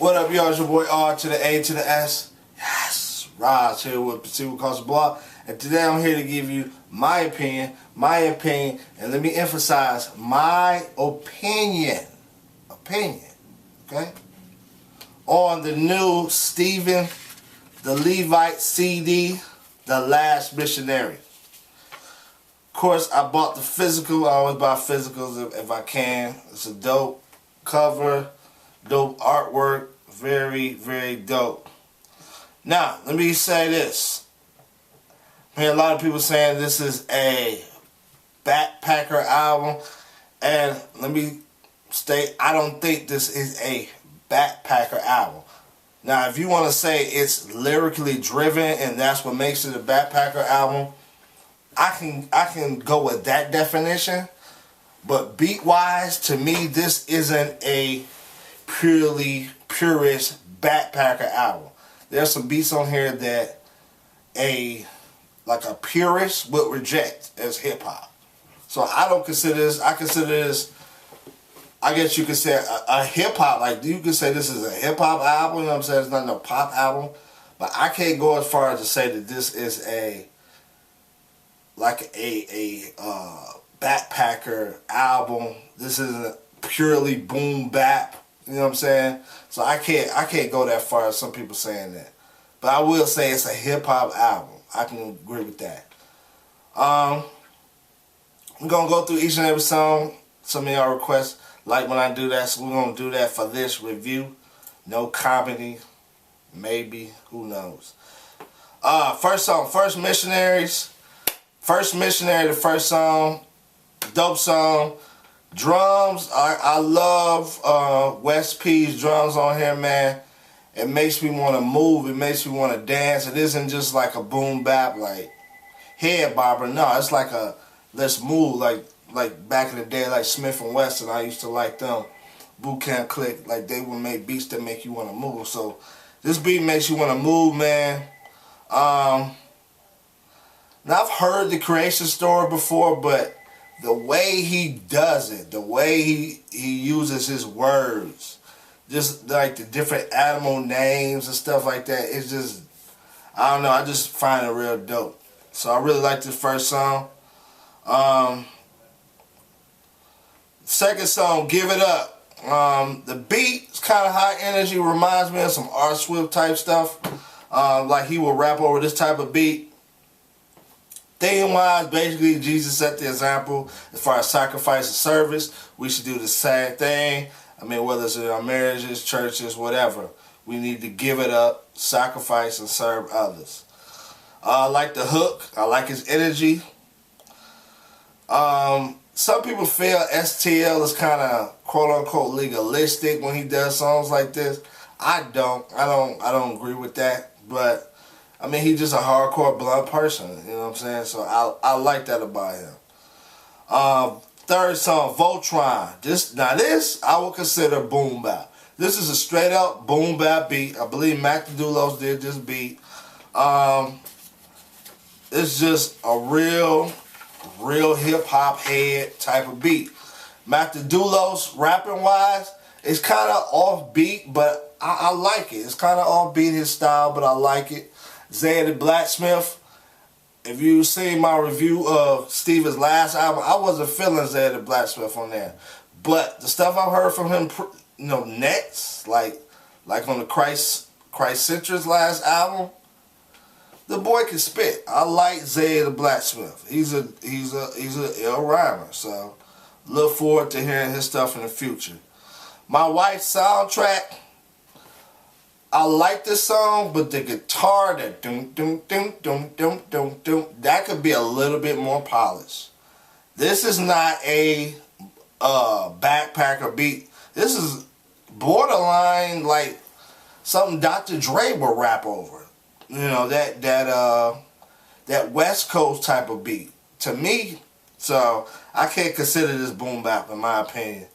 What up, y'all? It's your boy R to the A to the S. Yes, Roz here with Pursuit Across the Block. And today I'm here to give you my opinion, and let me emphasize my opinion, okay? On the new Stephen the Levite CD, The Last Missionary. Of course, I bought the physical. I always buy physicals if I can. It's a dope cover, dope artwork, very, very dope. Now, let me say this. I hear a lot of people saying this is a backpacker album, and let me state, I don't think this is a backpacker album. Now, if you want to say it's lyrically driven and that's what makes it a backpacker album, I can go with that definition. But beat-wise, to me, this isn't a purist backpacker album. There's some beats on here that a purist would reject as hip-hop. So I don't consider this, I consider this, I guess you could say a hip-hop, like you could say this is a hip-hop album, you know what I'm saying? It's not a pop album. But I can't go as far as to say that this is a backpacker album. This isn't purely boom bap, you know what I'm saying? So I can't go that far as some people saying that. But I will say it's a hip-hop album. I can agree with that. I'm going to go through each and every song. Some of y'all request like when I do that, so we're going to do that for this review. No comedy, maybe, who knows. First song, First Missionaries. First Missionary, the first song, dope song. Drums, I love West P's drums on here, man. It makes me want to move, it makes me want to dance. It isn't just like a boom bap, like head bobber. No, it's like a let's move, like back in the day, like Smith and Wesson. I used to like them. Boot Camp Click, like they would make beats that make you want to move. So this beat makes you want to move, man. Now I've heard the Creation Story before, but the way he does it, the way he uses his words, just like the different animal names and stuff like that, it's just, I don't know, I just find it real dope. So I really like this first song. Second song, Give It Up. The beat is kind of high energy, reminds me of some R. Swift type stuff. Like he will rap over this type of beat. Theme-wise, basically, Jesus set the example as far as sacrifice and service. We should do the same thing. I mean, whether it's in our marriages, churches, whatever. We need to give it up, sacrifice, and serve others. I like the hook. I like his energy. Some people feel STL is kind of quote-unquote legalistic when he does songs like this. I don't agree with that, but I mean, he's just a hardcore blunt person, you know what I'm saying? So I like that about him. Third song, Voltron. This I would consider boom bap. This is a straight up boom bap beat. I believe Mac DeDoulos did this beat. It's just a real hip hop head type of beat. Mac DeDoulos, rapping wise, it's kind of offbeat, but I like it. It's kind of offbeat, his style, but I like it. Zaya the Blacksmith. If you seen my review of Steven's last album, I wasn't feeling Zaya the Blacksmith on there. But the stuff I've heard from him, you know, next, like on the Christ Center's last album, the boy can spit. I like Zaya the Blacksmith. He's a ill rhymer. So look forward to hearing his stuff in the future. My Wife's Soundtrack. I like this song, but the guitar, that that could be a little bit more polished. This is not a backpacker beat. This is borderline like something Dr. Dre would rap over. You know, that West Coast type of beat to me. So I can't consider this boom bap in my opinion.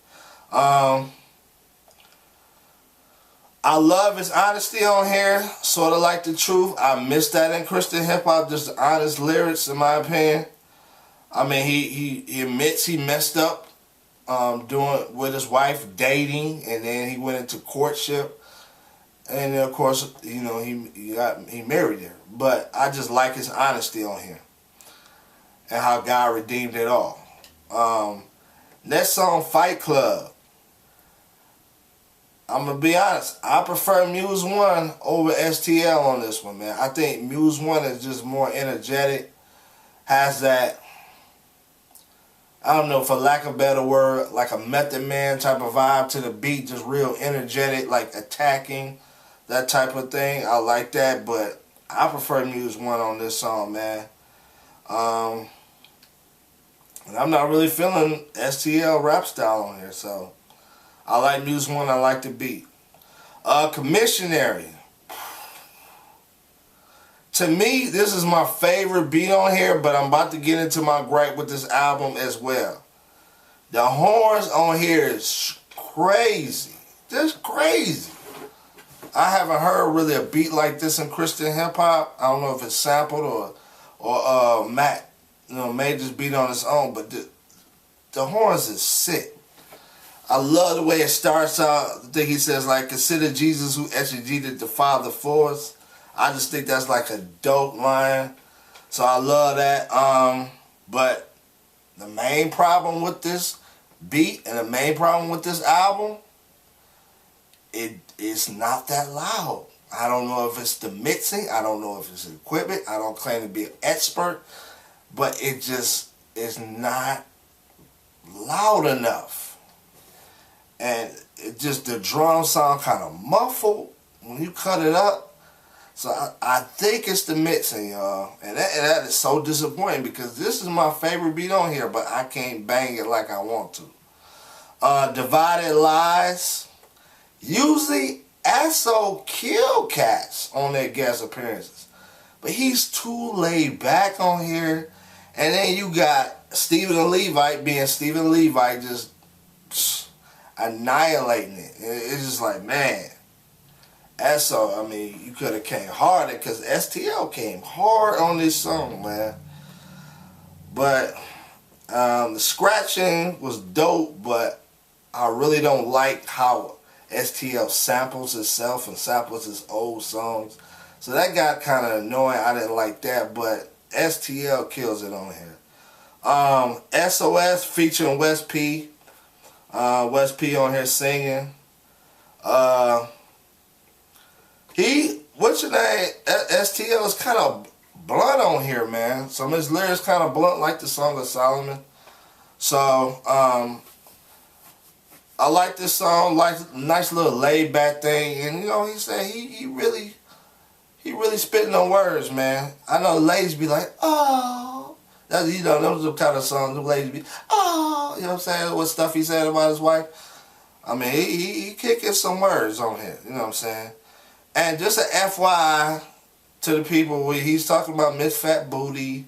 I love his honesty on here, sort of like the truth. I miss that in Christian hip hop, just the honest lyrics, in my opinion. I mean, he admits he messed up doing with his wife, dating, and then he went into courtship. And of course, you know, he married her. But I just like his honesty on here and how God redeemed it all. Next song, Fight Club. I'm gonna be honest, I prefer Muse One over STL on this one, man. I think Muse One is just more energetic, has that, I don't know, for lack of a better word, like a Method Man type of vibe to the beat, just real energetic, like attacking, that type of thing. I like that, but I prefer Muse One on this song, man. And I'm not really feeling STL rap style on here, so I like Muse One, I like the beat. Commissionary. To me, this is my favorite beat on here, but I'm about to get into my gripe with this album as well. The horns on here is crazy. Just crazy. I haven't heard really a beat like this in Christian hip hop. I don't know if it's sampled or Mac, you know, made this beat on its own, but the horns is sick. I love the way it starts out. I think he says, like, consider Jesus who exegeted the Father for us. I just think that's like a dope line. So I love that. But the main problem with this beat and the main problem with this album, it's not that loud. I don't know if it's the mixing. I don't know if it's the equipment. I don't claim to be an expert. But it just is not loud enough. And it just, the drums sound kind of muffled when you cut it up. So I think it's the mixing, y'all. And that is so disappointing because this is my favorite beat on here, but I can't bang it like I want to. Divided Lies. Usually, Asso kill cats on their guest appearances. But he's too laid back on here. And then you got Stephen Levite being Stephen Levite, just annihilating it. It's just like, man. Asso, I mean, you could have came harder because STL came hard on this song, man. But the scratching was dope, but I really don't like how STL samples itself and samples his old songs. So that got kind of annoying. I didn't like that, but STL kills it on here. SOS featuring West P. West P on here singing. What's your name? STL is kind of blunt on here, man. Some of his lyrics kind of blunt, like the Song of Solomon. So, I like this song, like nice little laid back thing. And you know, he said he really spitting on words, man. I know ladies be like, oh, that's, you know, those are the kind of songs the ladies be, oh, you know what I'm saying? What stuff he said about his wife. I mean, he kicking some words on here. You know what I'm saying? And just an FYI to the people, he's talking about Miss Fat Booty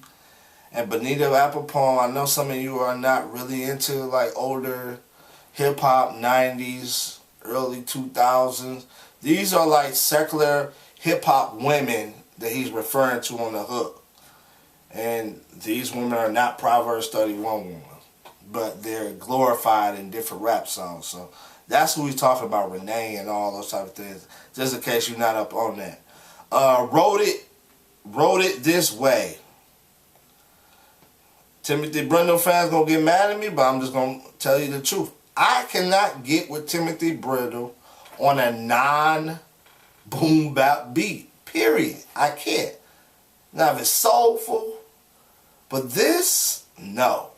and Bonita Applebum. I know some of you are not really into like older hip hop, 90s, early 2000s. These are like secular hip hop women that he's referring to on the hook. And these women are not Proverbs 31 women, but they're glorified in different rap songs. So that's who he's talking about, Renee and all those type of things. Just in case you're not up on that. Wrote it this way. Timothy Brindle fans gonna get mad at me, but I'm just gonna tell you the truth. I cannot get with Timothy Brindle on a non-boom bap beat. Period. I can't. Now if it's soulful, but this, no.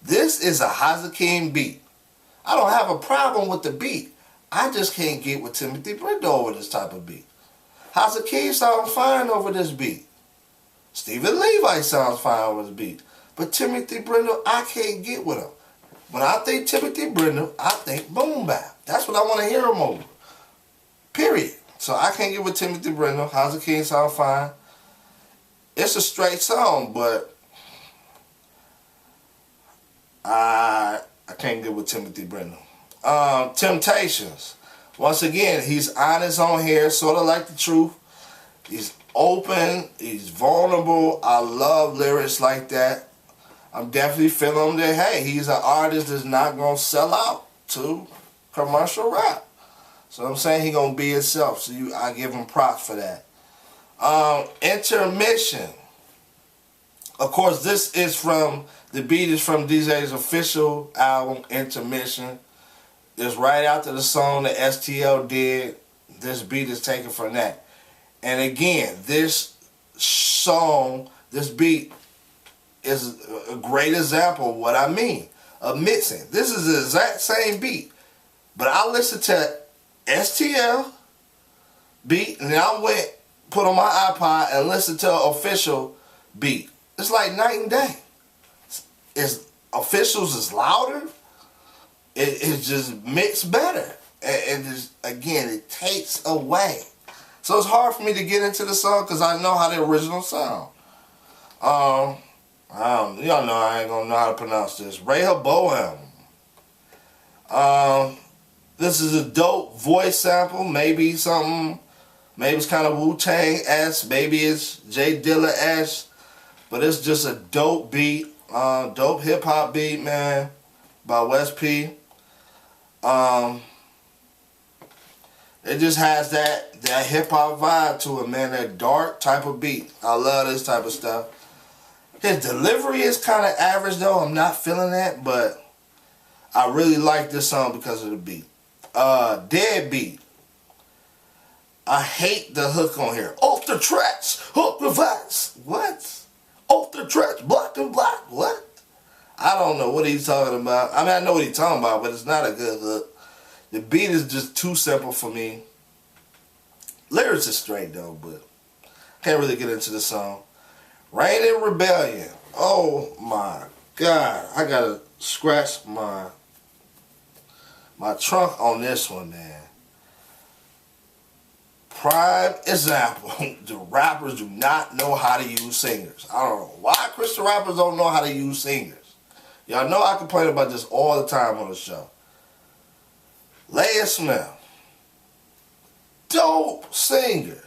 This is a Hazakim beat. I don't have a problem with the beat. I just can't get with Timothy Brindle over this type of beat. Hazakim sounds fine over this beat. Stephen Levi sounds fine over this beat. But Timothy Brindle, I can't get with him. When I think Timothy Brindle, I think boom bap. That's what I want to hear him over. Period. So I can't get with Timothy Brindle. Hazakim sounds fine. It's a straight song, but I can't get with Timothy Brindle. Temptations. Once again, he's honest on here, sort of like the truth. He's open. He's vulnerable. I love lyrics like that. I'm definitely feeling that, hey, he's an artist that's not going to sell out to commercial rap. So I'm saying he gonna be himself. So I give him props for that. Intermission. Of course, the beat is from DJ's official album, Intermission. It's right after the song that STL did. This beat is taken from that. And again, this beat is a great example of what I mean. Of mixing. This is the exact same beat. But I listened to STL beat, and then I put on my iPod and listened to an official beat. It's like night and day. Officials is louder. It's just mixed better. And just, again, it takes away. So it's hard for me to get into the song because I know how the original sound. Y'all know I ain't gonna know how to pronounce this. Rehoboam. This is a dope voice sample. Maybe it's kind of Wu-Tang-esque. Maybe it's Jay Dilla-esque. But it's just a dope beat. Dope hip-hop beat, man. By West P. It just has that hip-hop vibe to it, man. That dark type of beat. I love this type of stuff. His delivery is kind of average, though. I'm not feeling that, but I really like this song because of the beat. Deadbeat. I hate the hook on here. Off the tracks, hook reverse. What? Off the tracks, block and block. What? I don't know what he's talking about. I mean, I know what he's talking about, but it's not a good hook. The beat is just too simple for me. Lyrics is straight, though, but can't really get into the song. Rain in Rebellion. Oh, my God. I got to scratch my trunk on this one, man. Prime example. The rappers do not know how to use singers. I don't know why Christian rappers don't know how to use singers. Y'all know I complain about this all the time on the show. Leah Smith. Dope singer.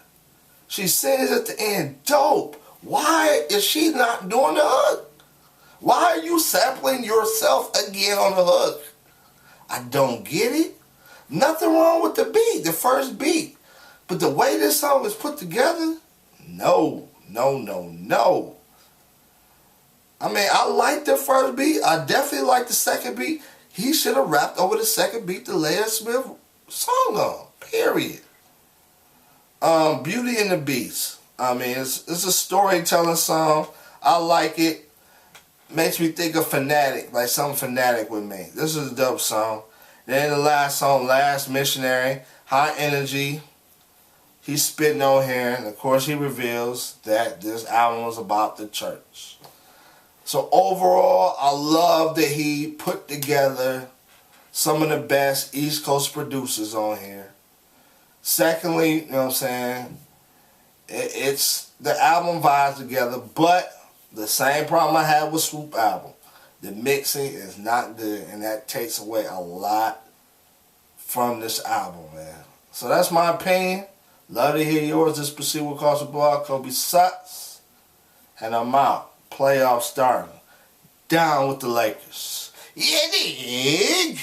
She sings at the end. Dope. Why is she not doing the hook? Why are you sampling yourself again on the hook? I don't get it. Nothing wrong with the beat, the first beat. But the way this song is put together, no. I mean, I like the first beat. I definitely like the second beat. He should have rapped over the second beat the Leah Smith song on. Period. Beauty and the Beast. I mean, it's a storytelling song. I like it. Makes me think of Fanatic, like something Fanatic would make. This is a dope song. Then the last song, Last Missionary, high energy. He's spitting on here, and of course he reveals that this album was about the church. So overall, I love that he put together some of the best East Coast producers on here. Secondly, you know what I'm saying, it's the album vibes together, but the same problem I had with Swoop album. The mixing is not good, and that takes away a lot from this album, man. So that's my opinion. Love to hear yours. This is Proceed with Caution Blog, Kobe Sutz, and I'm out. Playoff starting. Down with the Lakers. Yeah, dig.